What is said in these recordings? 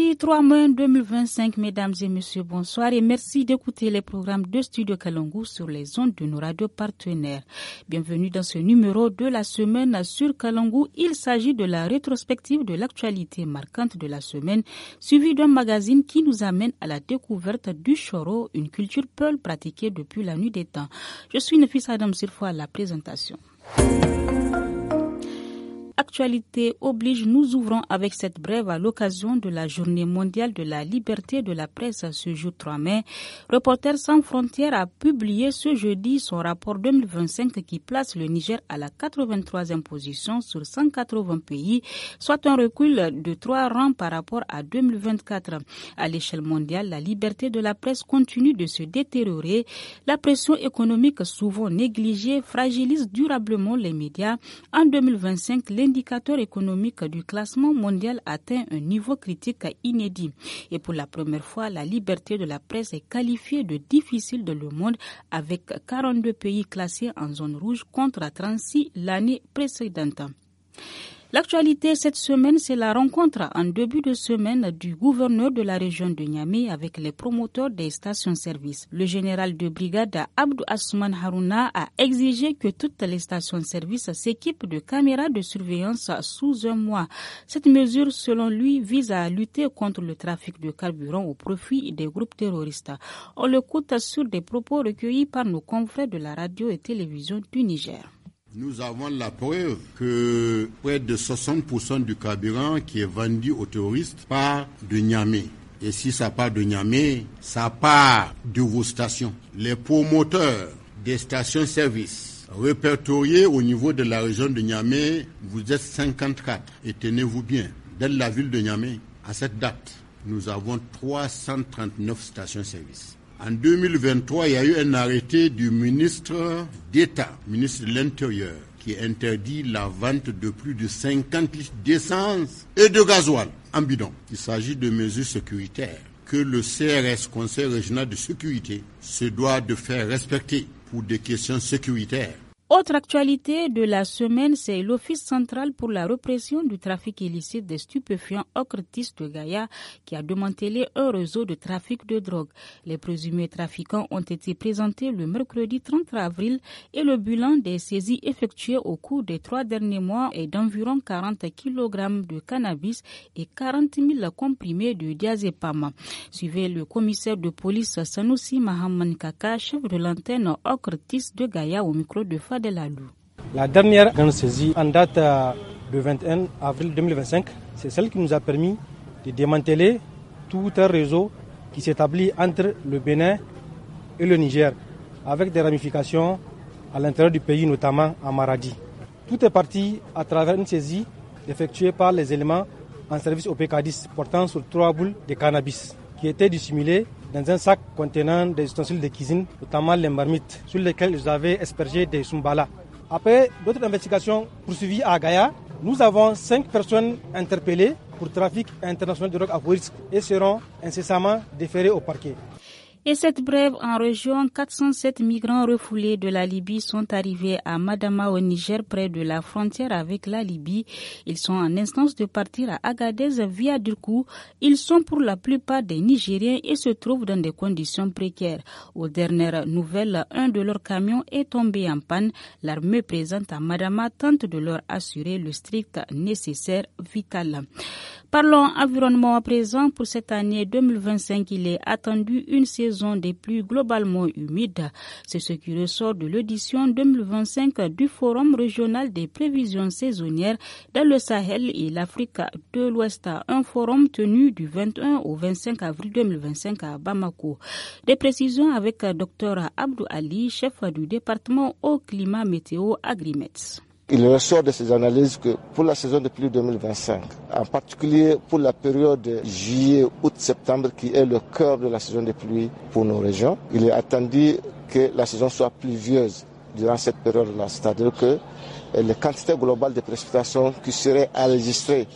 Lundi 3 mai 2025, mesdames et messieurs, bonsoir et merci d'écouter les programmes de Studio Kalangu sur les ondes de nos radios partenaires. Bienvenue dans ce numéro de la semaine sur Kalangu. Il s'agit de la rétrospective de l'actualité marquante de la semaine, suivie d'un magazine qui nous amène à la découverte du choro, une culture peul pratiquée depuis la nuit des temps. Je suis Nefissa Adam Sirfo à la présentation. Actualité oblige, nous ouvrons avec cette brève à l'occasion de la Journée mondiale de la liberté de la presse ce jour 3 mai. Reporters sans frontières a publié ce jeudi son rapport 2025 qui place le Niger à la 83e position sur 180 pays, soit un recul de 3 rangs par rapport à 2024. À l'échelle mondiale, la liberté de la presse continue de se détériorer. La pression économique souvent négligée fragilise durablement les médias. En 2025, l'indicateur économique du classement mondial atteint un niveau critique inédit. Et pour la première fois, la liberté de la presse est qualifiée de difficile dans le monde avec 42 pays classés en zone rouge contre 36 l'année précédente. L'actualité cette semaine, c'est la rencontre en début de semaine du gouverneur de la région de Niamey avec les promoteurs des stations-service. Le général de brigade Abdou Assouman Harouna a exigé que toutes les stations-service s'équipent de caméras de surveillance sous un mois. Cette mesure, selon lui, vise à lutter contre le trafic de carburant au profit des groupes terroristes. On l'écoute sur des propos recueillis par nos confrères de la radio et télévision du Niger. Nous avons la preuve que près de 60% du carburant qui est vendu aux terroristes part de Niamey. Et si ça part de Niamey, ça part de vos stations. Les promoteurs des stations-service répertoriés au niveau de la région de Niamey, vous êtes 54. Et tenez-vous bien, dans la ville de Niamey, à cette date, nous avons 339 stations-service. En 2023, il y a eu un arrêté du ministre d'État, ministre de l'Intérieur, qui interdit la vente de plus de 50 litres d'essence et de gasoil en bidon. Il s'agit de mesures sécuritaires que le CRS, Conseil régional de sécurité, se doit de faire respecter pour des questions sécuritaires. Autre actualité de la semaine, c'est l'Office central pour la répression du trafic illicite des stupéfiants Ocretis de Gaïa qui a démantelé un réseau de trafic de drogue. Les présumés trafiquants ont été présentés le mercredi 30 avril et le bilan des saisies effectuées au cours des 3 derniers mois est d'environ 40 kg de cannabis et 40 000 comprimés de diazépam. Suivez le commissaire de police Sanoussi Mahaman Kaka, chef de l'antenne Ocretis de Gaïa au micro de La dernière grande saisie en date du 21 avril 2025, c'est celle qui nous a permis de démanteler tout un réseau qui s'établit entre le Bénin et le Niger, avec des ramifications à l'intérieur du pays, notamment à Maradi. Tout est parti à travers une saisie effectuée par les éléments en service au PK10 portant sur 3 boules de cannabis qui étaient dissimulées dans un sac contenant des ustensiles de cuisine, notamment les marmites, sur lesquelles ils avaient aspergé des sumbala. Après d'autres investigations poursuivies à Gaïa, nous avons 5 personnes interpellées pour trafic international de drogue à haut risque et seront incessamment déférées au parquet. Et cette brève en région, 407 migrants refoulés de la Libye sont arrivés à Madama au Niger, près de la frontière avec la Libye. Ils sont en instance de partir à Agadez via Dirkou. Ils sont pour la plupart des Nigériens et se trouvent dans des conditions précaires. Aux dernières nouvelles, un de leurs camions est tombé en panne. L'armée présente à Madama tente de leur assurer le strict nécessaire vital. Parlons environnement à présent. Pour cette année 2025, il est attendu une saison des pluies globalement humides. C'est ce qui ressort de l'édition 2025 du Forum régional des prévisions saisonnières dans le Sahel et l'Afrique de l'Ouest. Un forum tenu du 21 au 25 avril 2025 à Bamako. Des précisions avec Dr Abdou Ali, chef du département au climat météo Agrimets. Il ressort de ces analyses que pour la saison de pluie 2025, en particulier pour la période juillet, août, septembre, qui est le cœur de la saison de pluie pour nos régions, il est attendu que la saison soit pluvieuse durant cette période-là, c'est-à-dire que les quantités globales de précipitations qui seraient enregistrées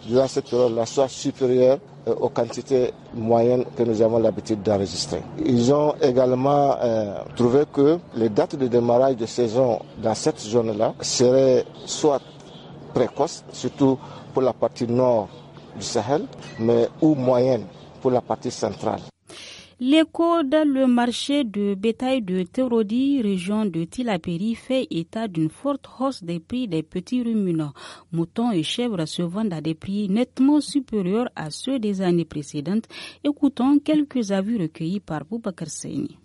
durant cette période-là soient supérieures aux quantités moyennes que nous avons l'habitude d'enregistrer. Ils ont également trouvé que les dates de démarrage de saison dans cette zone-là seraient soit précoces, surtout pour la partie nord du Sahel, mais ou moyenne pour la partie centrale. L'écho dans le marché de bétail de Terodi, région de Tilapéry, fait état d'une forte hausse des prix des petits ruminants. Moutons et chèvres se vendent à des prix nettement supérieurs à ceux des années précédentes. Écoutons quelques avis recueillis par Boubacar Seyni.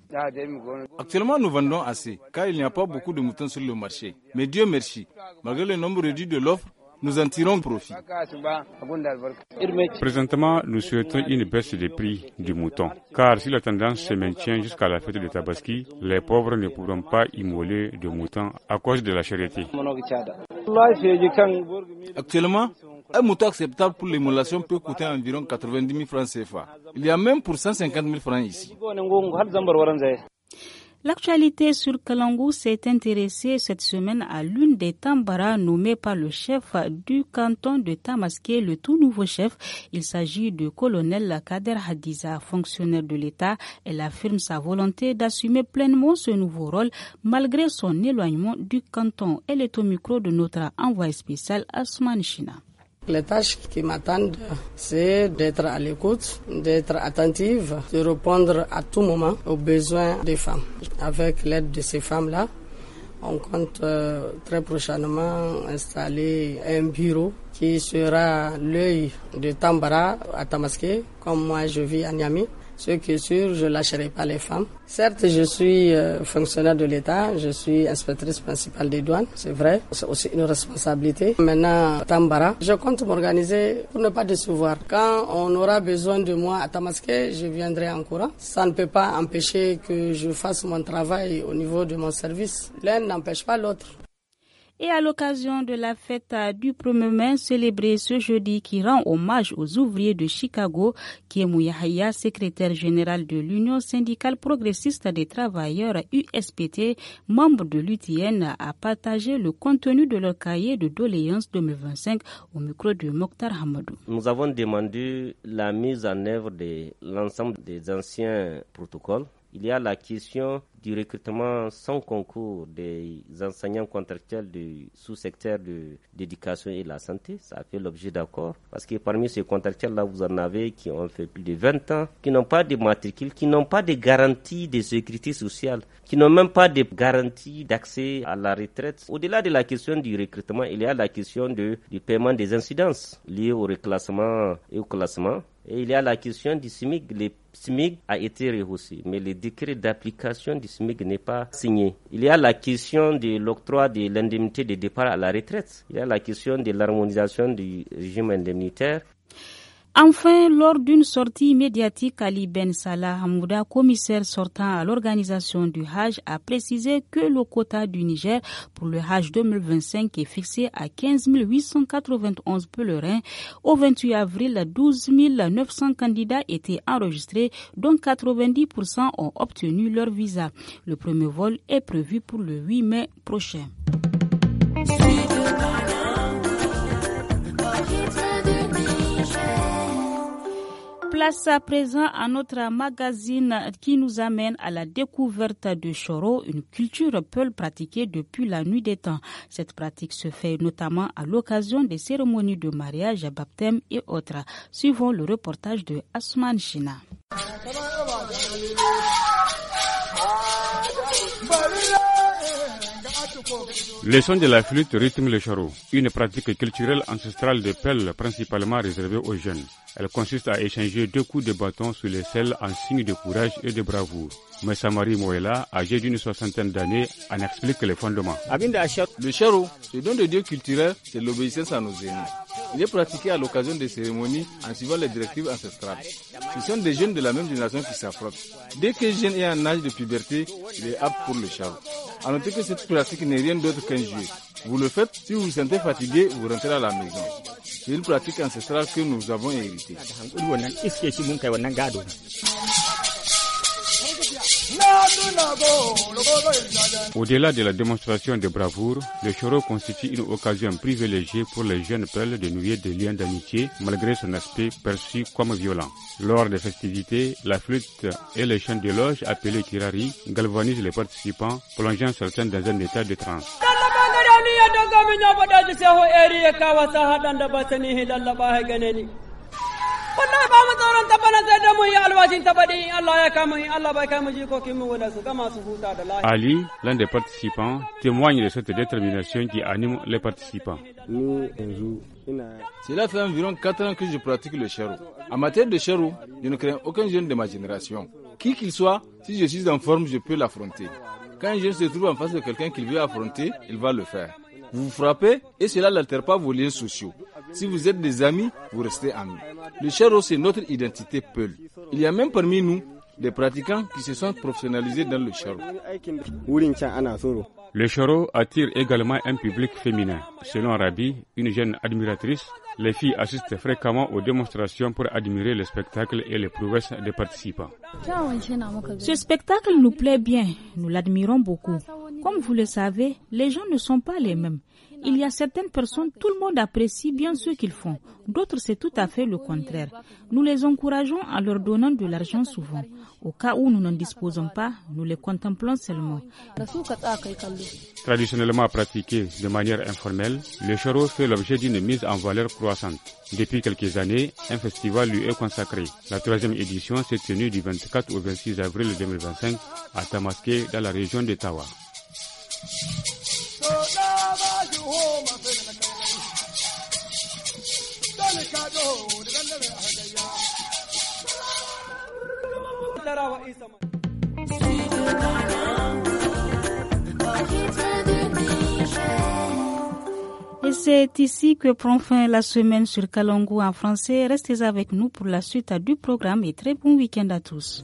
Actuellement, nous vendons assez, car il n'y a pas beaucoup de moutons sur le marché. Mais Dieu merci, malgré le nombre réduit de l'offre, nous en tirons profit. Présentement, nous souhaitons une baisse des prix du mouton, car si la tendance se maintient jusqu'à la fête de Tabaski, les pauvres ne pourront pas immoler de moutons à cause de la charité. Actuellement, un mouton acceptable pour l'immolation peut coûter environ 90 000 francs CFA. Il y a même pour 150 000 francs ici. L'actualité sur Kalangou s'est intéressée cette semaine à l'une des Tambara nommées par le chef du canton de Tamaské, le tout nouveau chef. Il s'agit du colonel Kader Hadiza, fonctionnaire de l'État. Elle affirme sa volonté d'assumer pleinement ce nouveau rôle malgré son éloignement du canton. Elle est au micro de notre envoyé spécial Asman China. Les tâches qui m'attendent, c'est d'être à l'écoute, d'être attentive, de répondre à tout moment aux besoins des femmes. Avec l'aide de ces femmes-là, on compte très prochainement installer un bureau qui sera l'œil de Tambara à Tamaské, comme moi je vis à Niamey. Ce qui est sûr, je ne lâcherai pas les femmes. Certes, je suis fonctionnaire de l'État, je suis inspectrice principale des douanes, c'est vrai, c'est aussi une responsabilité. Maintenant, Tambara, je compte m'organiser pour ne pas décevoir. Quand on aura besoin de moi à Tamaské, je viendrai en courant. Ça ne peut pas empêcher que je fasse mon travail au niveau de mon service. L'un n'empêche pas l'autre. Et à l'occasion de la fête du 1er mai célébrée ce jeudi qui rend hommage aux ouvriers de Chicago, Kémou Yahya, secrétaire général de l'Union syndicale progressiste des travailleurs USPT, membre de l'UTN, a partagé le contenu de leur cahier de doléances 2025 au micro de Mokhtar Hamadou. Nous avons demandé la mise en œuvre de l'ensemble des anciens protocoles. Il y a la question du recrutement sans concours des enseignants contractuels du sous-secteur de l'éducation et de la santé. Ça a fait l'objet d'accord. Parce que parmi ces contractuels-là, vous en avez qui ont fait plus de 20 ans, qui n'ont pas de matricule, qui n'ont pas de garantie de sécurité sociale, qui n'ont même pas de garantie d'accès à la retraite. Au-delà de la question du recrutement, il y a la question du paiement des incidences liées au reclassement et au classement. Et il y a la question du SMIC. Le SMIC a été rehaussé, mais le décret d'application du SMIC n'est pas signé. Il y a la question de l'octroi de l'indemnité de départ à la retraite. Il y a la question de l'harmonisation du régime indemnitaire. Enfin, lors d'une sortie médiatique, Ali Ben Salah Hamouda, commissaire sortant à l'organisation du Hajj, a précisé que le quota du Niger pour le Hajj 2025 est fixé à 15 891 pèlerins. Au 28 avril, 12 900 candidats étaient enregistrés, dont 90% ont obtenu leur visa. Le premier vol est prévu pour le 8 mai prochain. Place à présent à notre magazine qui nous amène à la découverte de Choro, une culture peul pratiquée depuis la nuit des temps. Cette pratique se fait notamment à l'occasion des cérémonies de mariage, baptême et autres. Suivons le reportage de Asman China. Le son de la flûte rythme le charo, une pratique culturelle ancestrale de Peul principalement réservée aux jeunes. Elle consiste à échanger 2 coups de bâton sur les selles en signe de courage et de bravoure. Mais Samari Moela, âgé d'une 60aine d'années, en explique les fondements. Le charo, le don de Dieu culturel, c'est l'obéissance à nos aînés. Il est pratiqué à l'occasion des cérémonies en suivant les directives ancestrales. Ce sont des jeunes de la même génération qui s'affrontent. Dès que le jeune est en âge de puberté, il est apte pour le charo. À noter que cette pratique n'est rien d'autre qu'un jeu. Vous le faites, si vous vous sentez fatigué, vous rentrez à la maison. C'est une pratique ancestrale que nous avons héritée. Au-delà de la démonstration de bravoure, le choro constitue une occasion privilégiée pour les jeunes peuls de nouer des liens d'amitié malgré son aspect perçu comme violent. Lors des festivités, la flûte et les chants de loge appelés kirari galvanisent les participants, plongeant certains dans un état de transe. Ali, l'un des participants, témoigne de cette détermination qui anime les participants. Cela fait environ 4 ans que je pratique le charo. En matière de charo, je ne crains aucun jeune de ma génération. Qui qu'il soit, si je suis en forme, je peux l'affronter. Quand un jeune se trouve en face de quelqu'un qu'il veut affronter, il va le faire. Vous vous frappez et cela n'altère pas vos liens sociaux. Si vous êtes des amis, vous restez amis. Le charo, c'est notre identité Peul. Il y a même parmi nous des pratiquants qui se sont professionnalisés dans le charo. Le charo attire également un public féminin. Selon Rabi, une jeune admiratrice, les filles assistent fréquemment aux démonstrations pour admirer le spectacle et les prouesses des participants. Ce spectacle nous plaît bien, nous l'admirons beaucoup. Comme vous le savez, les gens ne sont pas les mêmes. Il y a certaines personnes, tout le monde apprécie bien ce qu'ils font. D'autres, c'est tout à fait le contraire. Nous les encourageons en leur donnant de l'argent souvent. Au cas où nous n'en disposons pas, nous les contemplons seulement. Traditionnellement pratiqué de manière informelle, le charo fait l'objet d'une mise en valeur croissante. Depuis quelques années, un festival lui est consacré. La 3e édition s'est tenue du 24 au 26 avril 2025 à Tamaské, dans la région de Tawa. Et c'est ici que prend fin la semaine sur Kalangu en français. Restez avec nous pour la suite du programme et très bon week-end à tous.